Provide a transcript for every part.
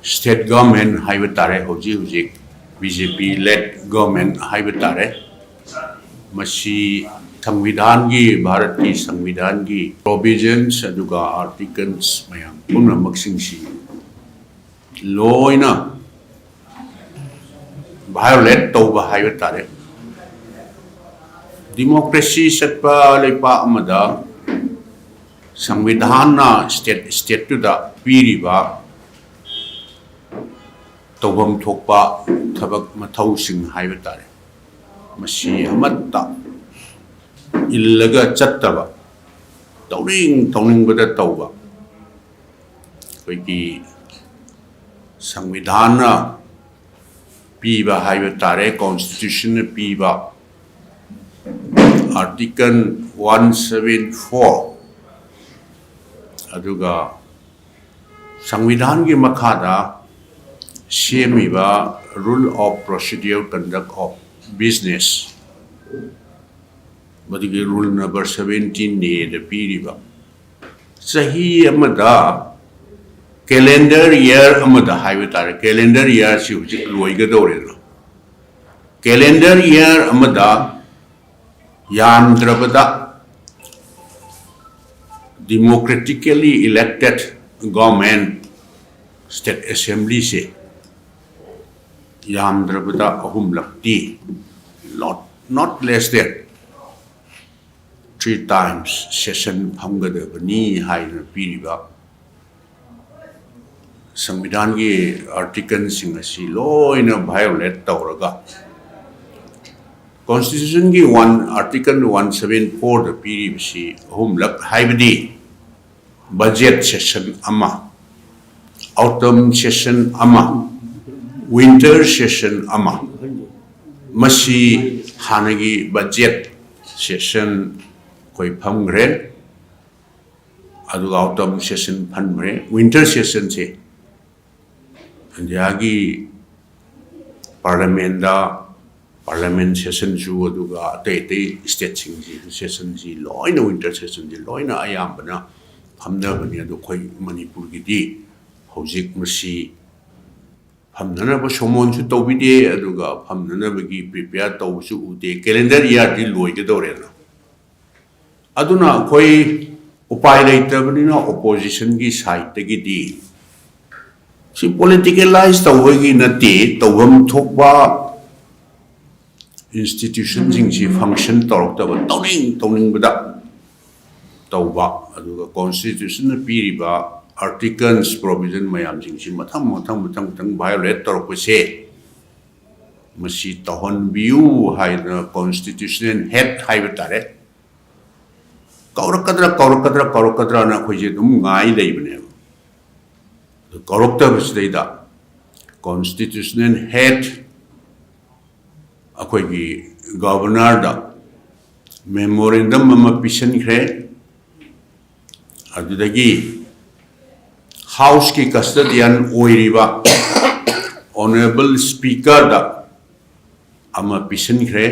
state government haiba tare hojik BJP led government haiba tare masi संविधान की भारत की संविधान की प्रोविजन्स अदुगा आर्टिकल्स मयाम पुनः मक्सिंगसी लोइना वायोलेट तौबा हाइबा तारे डेमोक्रेसी सत्पा लेपा अमदा संविधान ना स्टेट टुदा पीरिबा तौबम थोकपा थबक मथौसिंग हाइबा तारे मसी अमत्ता इल्लगा चत्तबा तौनिंग बदा तौबा कोई संविधान पीबा हाइबा तारे कॉन्स्टिट्यूशन पीबा आर्टिकल 174 अदुगा संविधान की मखादा सेमीबा rule of procedure conduct of business मदुगी रूल नंबर 17 ने द पीरिबा सही अमदा कैलेंडर ईयर अमदा हाइबा तारे कैलेंडर ईयर से हुजिक लोइगदौरेना कैलेंडर ईयर अमदा यामद्रबदा democratically elected government state assembly से यामद्रबदा अहुम लक्ति not less than 3 times session फंगदबनी हाइना पीरिबा संविधान की आर्टिकल सिंह असी लोइना वायोलेट तौरगा कॉन्स्टिट्यूशन की आर्टिकल 174 द पीरिबसी अहुम लक हाइबदी बजट सेशन अमा ऑटम सेशन अमा विंटर सेशन अमा मसी हानगी बजट सेशन कोई फंगरे अदुगा ऑटम सेशन फंगरे विंटर सेशन से जागी पार्लियामेंट सेशन जो अदुगा अतै स्टेट सिंह सेशन जी लोइना विंटर सेशन जी लोइना अयामबना फमनबनी अदु कोई मणिपुर गिदी हौजिक मसी फमननब सोमोनसु तौबिदे अदुगा फमननबगी प्रिपेयर तौसु उदे कैलेंडर ईयर दि लोइगदौरेना अदुना कोई उपाय लेतबनिना ओपोजिशन की साइड तगिदी सी पॉलिटिकलाइज तौबगी नते तौबम थोकबा इंस्टीट्यूशन जिंगसी फंक्शन तौरक्तब तौनिंग बदा तौबा अदुगा कॉन्स्टिट्यूशन पीरिबा आर्टिकल्स प्रोविजन मयाम जिंगसी मथम वायोलेट तौरपसे मसी तहन बियू हाइना कॉन्स्टिट्यूशनल हेड हाइबा तारे कौरकद्रा ना खोजे दुम गाई लेबने कौरक्तबसदैदा कॉन्स्टिट्यूशनल हेड अखोगी गवर्नर दा मेमोरेंडम अमा पिसनख्रे अदुदगी हाउस की कस्टडियन ओइरिबा ऑनरेबल स्पीकर दा अमा पिसनख्रे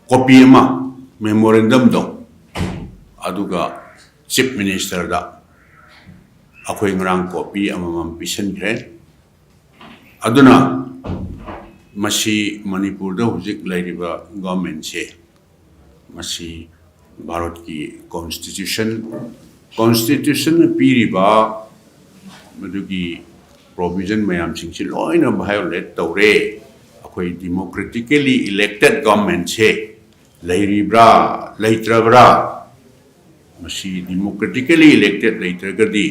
कॉपी अमा मेमोरेंडम दो अदुगा चीफ मिनिस्टर दा अखोई ngरang कॉपी अमम पिसनख्रे अदुना मसी मणिपुर दा हुजिक लैरिबा गवर्नमेंट से मसी भारत की कॉन्स्टिट्यूशन पीरिबा मदुगी प्रोविजन मयाम सिंगसी लोइना वायोलेट तौरे अखोई डेमोक्रेटिकली इलेक्टेड गवर्नमेंट से लैरिब्रा लैत्रब्रा मसी डेमोक्रेटिकली इलेक्टेड लैत्रगदी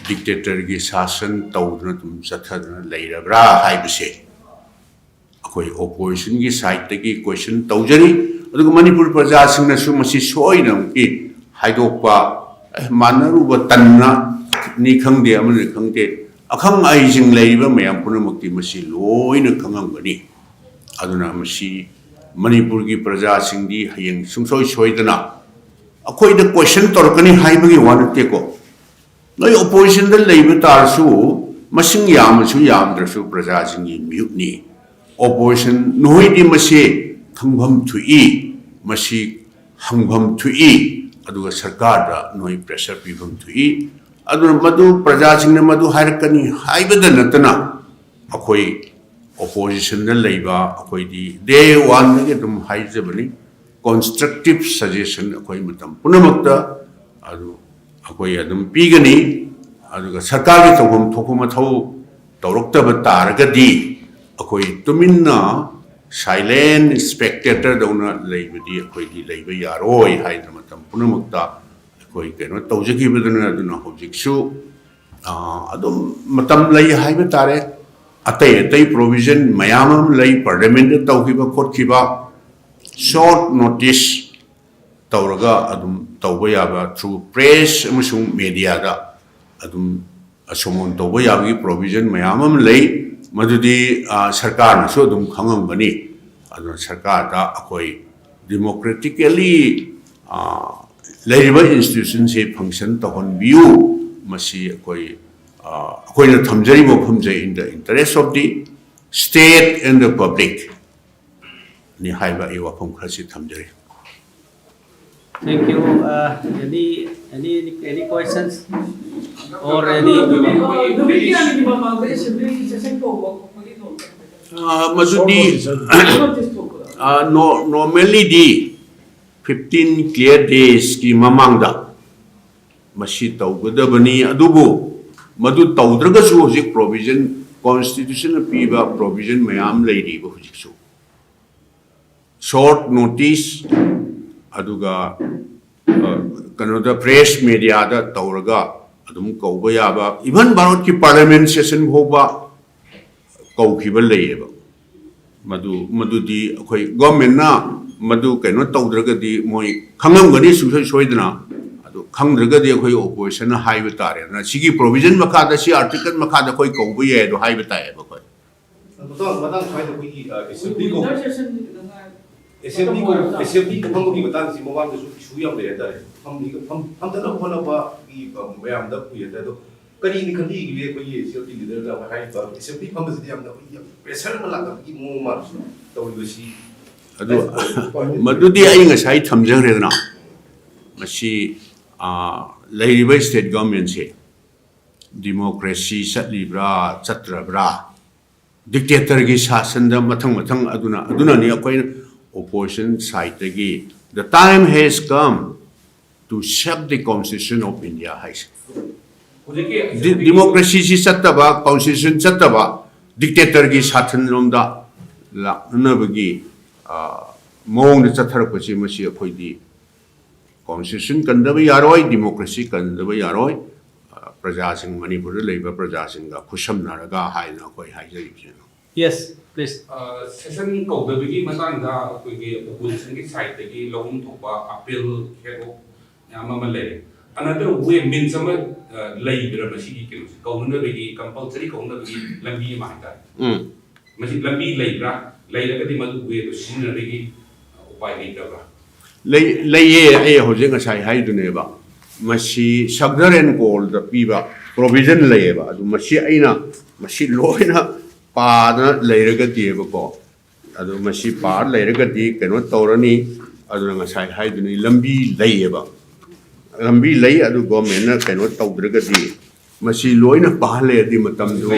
डिक्टेटर की शासन तौदना तुम चथदना लैरब्रा हाइबसे अखोई ओपोजिशन की साइड तगी क्वेश्चन तौजरी अदुगा मणिपुर प्रजा सिंगनसु मसी सोइनमकी हाइदोकपा मानरुबा तन्ना नि खंगदे अमने खंगदे अखंग आइजिंग लैरिबा मयाम पुनमक्ति मसी लोइना खंगमगनी अदुना मसी मणिपुर की प्रजा सिंगदी हयेंग सुंसोय सोइदना अखोई द क्वेश्चन तोरकनी हाइबगी वानतेको नोय ओपोजिशन द लैबा तारसु मसिंग यामसु यामद्रसु प्रजा सिंगी म्यूटनी ओपोजिशन नोइदी मसे खंगभम थुई मसी हंगभम थुई अदुगा सरकार दा नोई प्रेशर पीभम थुई मधु प्रजा सिंह मधु हायरकनी हाइबद नतना अखोई opposition da leiba akhoi di day one ge dum haijabani constructive suggestion akhoi matam punamakta adu akhoi adum pigani adu sarkar gi togum thokuma thau tawrokta ba taragadi akhoi tuminna silent spectator dauna leibadi akhoi gi leiba yaroi haidra matam punamakta akhoi keno tawjagi badana aduna hojiksu adum matam lei haiba tare अतई अतई provision मयाम लई parliament तौखिबा खोटखिबा short notice तौरगा अदुम तौबा याबा थ्रू प्रेस अमसुंग मीडिया दा अदुम असोमोन तौबा याबगी प्रोविजन मयाम लई मदुदी सरकार नसो अदुम खंगमगनी अदुम सरकार दा अखोई डेमोक्रेटिकली लेरिबा इंस्टीट्यूशन से फंक्शन तहन बियू मसी अखोई अखोइना थमजरी मफम जे in the interest of the state and the public नि हाइबा ए वफम खसी थमजरी Thank you. Any questions or any? Masudi normally the 15 clear days ki mamangda masi tawgadabani adubu मधु तौद्रगसु होजिक प्रोविजन कॉन्स्टिट्यूशन पीबा प्रोविजन मयाम लेरीबा होजिकसु शॉर्ट नोटिस अदुगा कनोदा प्रेस मीडिया दा तौरगा अदुम कौबा याबा इवन भारत की पार्लियामेंट सेशन होबा कौखिबा लेयेबा मधुदी अखोई गवर्नमेंट ना मधु कनो तौद्रगदी मोय खंगमगनी सुसोय सोयदना खंगद्रगदी अखोई ओपोजिशन हाइब तारे ना सिगी प्रोविजन मखादा सि आर्टिकल मखादा कोई कौबु ये दो हाइब ताए बखोय मतang khwai da kogi assembly ko phang gi matang si mawang su su yam le da pham da na phona ba gi mayam da ku ye da do kari ni khandi gi le ko ye assembly leader da hai ba assembly pham da yam da pressure ma la ga gi mo ma to yu si adu madudi ai ngasai thamjang re na masi लेरिबा state government से democracy चटलीब्रा चत्रब्रा dictator की शासन दा मथंग मथंग अदुना नि अखोय ओपोजिशन साइड की the time has come to shape the constitution of India हाइस डेमोक्रेसी सी चतबा कॉन्स्टिट्यूशन चतबा डिक्टेटर की शासन रोमदा लानबगी मोंग चथरपछि मसी अखोय दी कॉन्स्टिट्यूशन कंदब यारोय डेमोक्रेसी कंदब यारोय प्रजा सिंह मणिपुर लेबा प्रजा सिंह का खुशम नरगा हाइना कोई हाइजरिबे Yes, please. सेशन कौदबगी मतंग दा कोई ओपोजिशन की साइड तकी लोगम थोपा अपील केरो यामा मले अनदर वे मीन्स सम लेबिरा मसी की केनो कौनबगी कंपल्सरी कौनबगी लंबी माइदा मसी लंबी लेब्रा लेरगदी मदु वे तो सिनरगी उपाय लेब्रा लइए ए होजे ngасai haiduneba masi sagdar and call the piba provision leyeba adu masi aina masi loina pa na leiragati eba ko adu masi pa leiragati keno torani adu ngasai haiduni lambi leyeba lambi lei adu government na keno tawdragati masi loina pa le di matam do